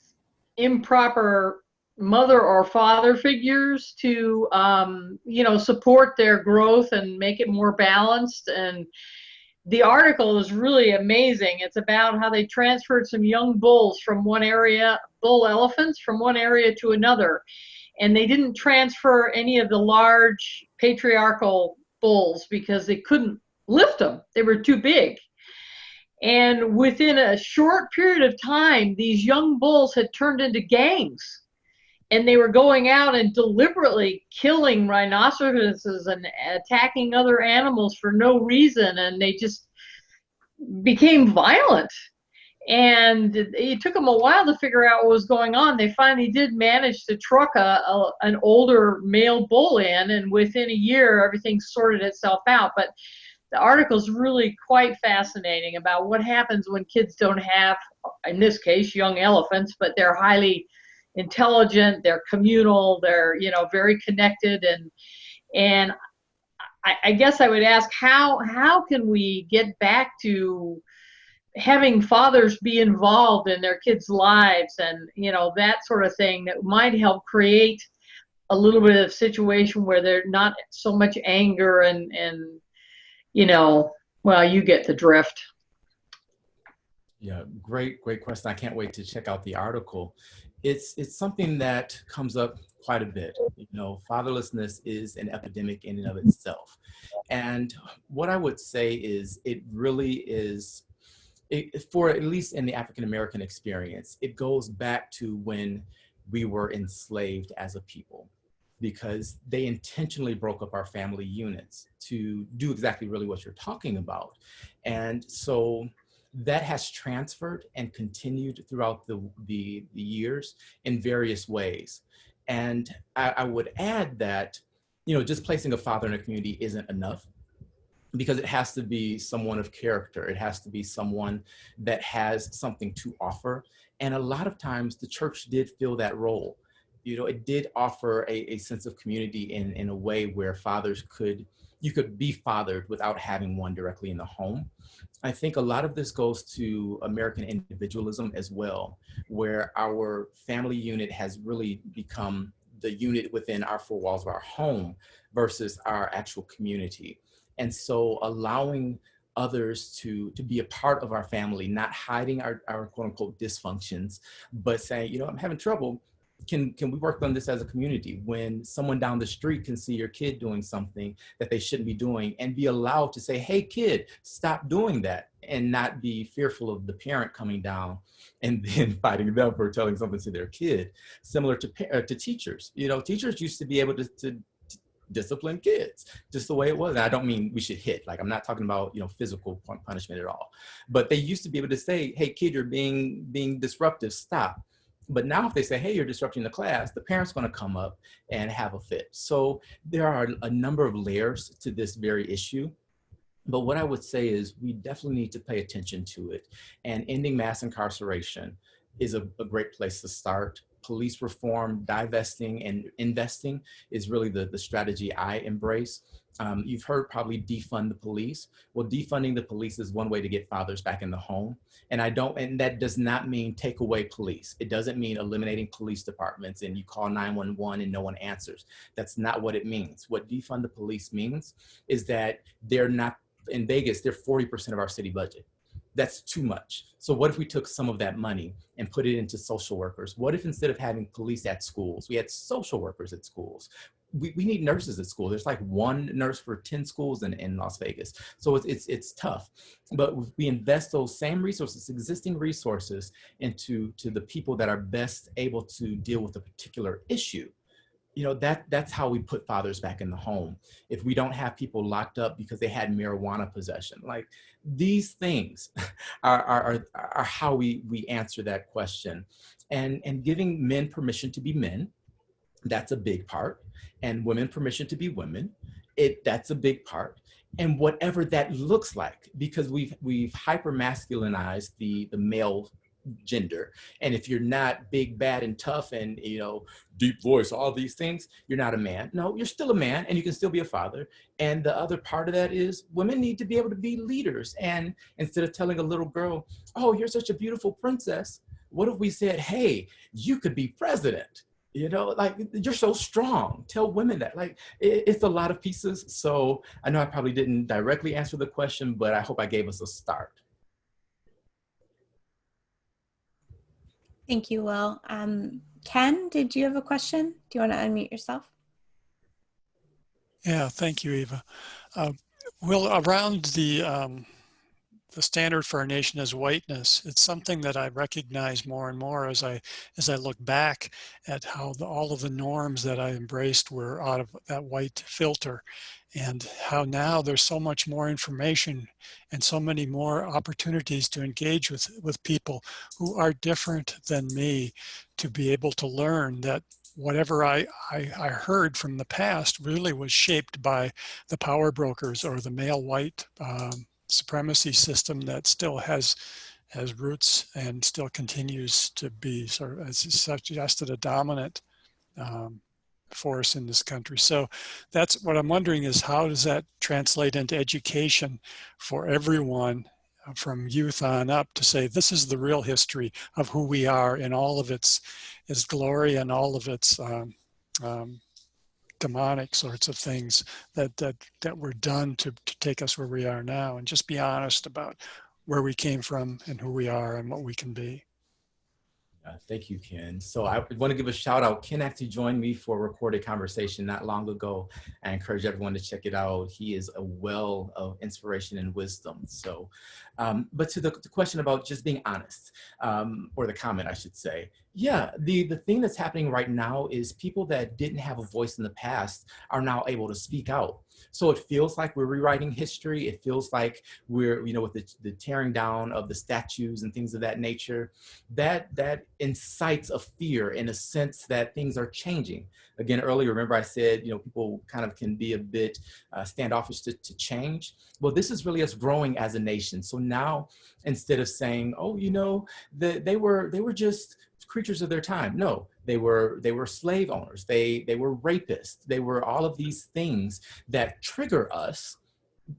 improper mother or father figures to support their growth and make it more balanced. And the article is really amazing. It's about how they transferred some young bulls from one area, bull elephants, from one area to another. and they didn't transfer any of the large patriarchal bulls because they couldn't lift them. They were too big. And within a short period of time, these young bulls had turned into gangs, and they were going out and deliberately killing rhinoceroses and attacking other animals for no reason, and they just became violent. And it took them a while to figure out what was going on. They finally did manage to truck an older male bull in, and within a year, everything sorted itself out. But the article's really quite fascinating about what happens when kids don't have, in this case, young elephants, but they're highly intelligent, they're communal, they're, you know, very connected. And I guess I would ask, how can we get back to having fathers be involved in their kids' lives, and, you know, that sort of thing that might help create a little bit of situation where there's not so much anger and you know, well, you get the drift. Yeah, great question. I can't wait to check out the article. It's something that comes up quite a bit. You know, fatherlessness is an epidemic in and of itself. And what I would say is it really is, for at least in the African American experience, it goes back to when we were enslaved as a people, because they intentionally broke up our family units to do exactly really what you're talking about. And so that has transferred and continued throughout the years in various ways. And I would add that, you know, just placing a father in a community isn't enough, because it has to be someone of character. It has to be someone that has something to offer. And a lot of times the church did fill that role. You know, it did offer a sense of community in a way where you could be fathered without having one directly in the home. I think a lot of this goes to American individualism as well, where our family unit has really become the unit within our four walls of our home versus our actual community. And so allowing others to be a part of our family, not hiding our quote unquote dysfunctions, but saying, you know, I'm having trouble. Can we work on this as a community? When someone down the street can see your kid doing something that they shouldn't be doing, and be allowed to say, hey kid, stop doing that, and not be fearful of the parent coming down and then fighting them for telling something to their kid. Similar to teachers. You know, teachers used to be able to discipline kids just the way it was. And I don't mean we should hit, like, I'm not talking about, you know, physical punishment at all, but they used to be able to say, hey kid, you're being disruptive, stop. But now if they say, hey, you're disrupting the class, the parent's going to come up and have a fit. So there are a number of layers to this very issue. But what I would say is we definitely need to pay attention to it. And ending mass incarceration is a great place to start. Police reform, divesting, and investing is really the strategy I embrace. You've heard probably defund the police. Well, defunding the police is one way to get fathers back in the home. And that does not mean take away police. It doesn't mean eliminating police departments and you call 911 and no one answers. That's not what it means. What defund the police means is that they're not, in Vegas, they're 40% of our city budget. That's too much. So what if we took some of that money and put it into social workers? What if instead of having police at schools, we had social workers at schools? We need nurses at school. There's like one nurse for 10 schools in Las Vegas. So it's tough. But if we invest those same resources, existing resources, into the people that are best able to deal with a particular issue, you know, that's how we put fathers back in the home. If we don't have people locked up because they had marijuana possession, like, these things are how we answer that question. And giving men permission to be men, that's a big part. And women permission to be women, that's a big part. And whatever that looks like, because we've hyper masculinized the male gender. And if you're not big, bad, and tough, and, you know, deep voice, all these things, you're not a man. No, you're still a man, and you can still be a father. And the other part of that is women need to be able to be leaders. And instead of telling a little girl, oh, you're such a beautiful princess, what if we said, hey, you could be president? You know, like, you're so strong. Tell women that. Like, it's a lot of pieces. So I know I probably didn't directly answer the question, but I hope I gave us a start. Thank you, Will. Ken, did you have a question? Do you want to unmute yourself? Yeah, thank you, Eva. Will, around the standard for our nation as whiteness, it's something that I recognize more and more as I look back at how all of the norms that I embraced were out of that white filter, and how now there's so much more information and so many more opportunities to engage with people who are different than me, to be able to learn that whatever I heard from the past really was shaped by the power brokers or the male white supremacy system that still has roots and still continues to be sort of, as suggested, a dominant force in this country. So that's what I'm wondering, is how does that translate into education for everyone from youth on up, to say this is the real history of who we are in all of its glory and all of its demonic sorts of things that were done to take us where we are now, and just be honest about where we came from and who we are and what we can be. Thank you, Ken. So I want to give a shout out. Ken actually joined me for a recorded conversation not long ago. I encourage everyone to check it out. He is a well of inspiration and wisdom. So, but to the question about just being honest, or the comment, I should say. Yeah, the thing that's happening right now is people that didn't have a voice in the past are now able to speak out. So it feels like we're rewriting history. It feels like we're, with the tearing down of the statues and things of that nature, that incites a fear in a sense that things are changing. Again, earlier, remember I said, people kind of can be a bit standoffish to change. Well, this is really us growing as a nation. So now, instead of saying, oh, they were just creatures of their time. No, they were slave owners. They were rapists. They were all of these things that trigger us,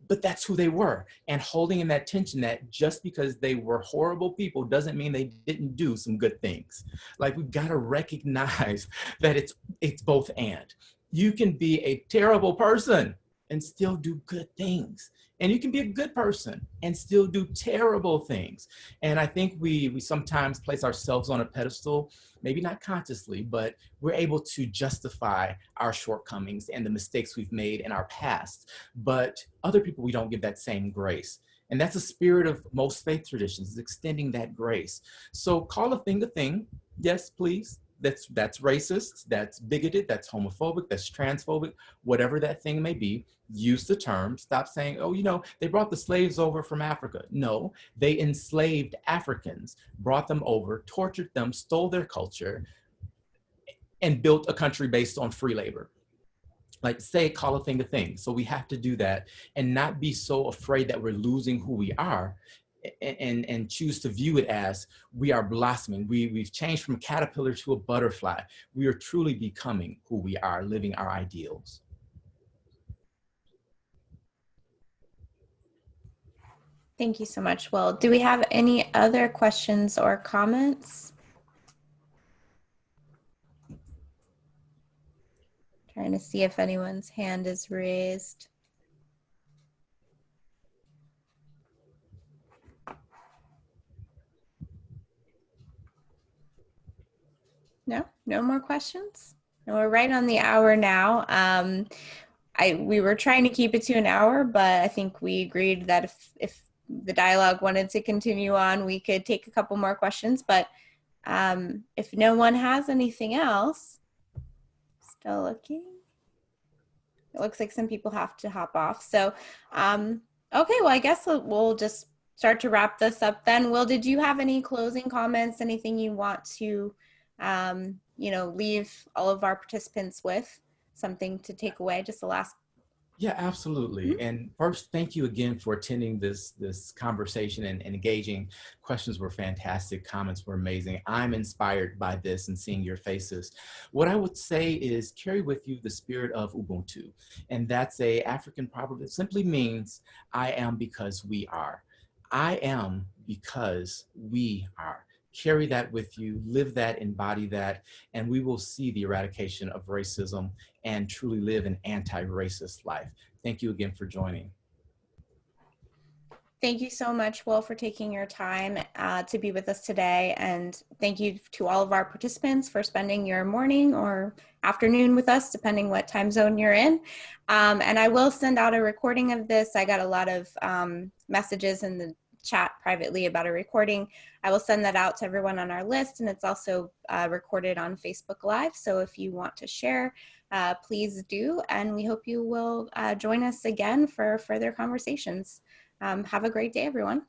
but that's who they were. And holding in that tension that just because they were horrible people doesn't mean they didn't do some good things. Like, we've got to recognize that it's both and. You can be a terrible person and still do good things. And you can be a good person and still do terrible things. And I think we sometimes place ourselves on a pedestal, maybe not consciously, but we're able to justify our shortcomings and the mistakes we've made in our past. But other people, we don't give that same grace. And that's the spirit of most faith traditions, is extending that grace. So call a thing. Yes, please. That's racist, that's bigoted, that's homophobic, that's transphobic, whatever that thing may be. Use the term. Stop saying, oh, they brought the slaves over from Africa. No, they enslaved Africans, brought them over, tortured them, stole their culture, and built a country based on free labor. Like, call a thing. So we have to do that and not be so afraid that we're losing who we are, and choose to view it as we are blossoming. We've changed from a caterpillar to a butterfly. We are truly becoming who we are, living our ideals. Thank you so much, Will. Do we have any other questions or comments? Trying to see if anyone's hand is raised. No more questions? No, we're right on the hour now. We were trying to keep it to an hour, but I think we agreed that if the dialogue wanted to continue on, we could take a couple more questions. But if no one has anything else, still looking. It looks like some people have to hop off. So, okay, well, I guess we'll just start to wrap this up then. Will, did you have any closing comments, anything you want to leave all of our participants with, something to take away, just the last? Yeah, absolutely. And first, thank you again for attending this conversation and engaging. Questions were fantastic. Comments were amazing. I'm inspired by this and seeing your faces. What I would say is carry with you the spirit of Ubuntu. And that's a African proverb that simply means, I am because we are. I am because we are. Carry that with you, live that, embody that, and we will see the eradication of racism and truly live an anti-racist life. Thank you again for joining. Thank you so much, Will, for taking your time to be with us today. And thank you to all of our participants for spending your morning or afternoon with us, depending what time zone you're in. And I will send out a recording of this. I got a lot of messages in the chat privately about a recording. I will send that out to everyone on our list, and it's also recorded on Facebook Live. So if you want to share, please do. And we hope you will join us again for further conversations. Have a great day, everyone.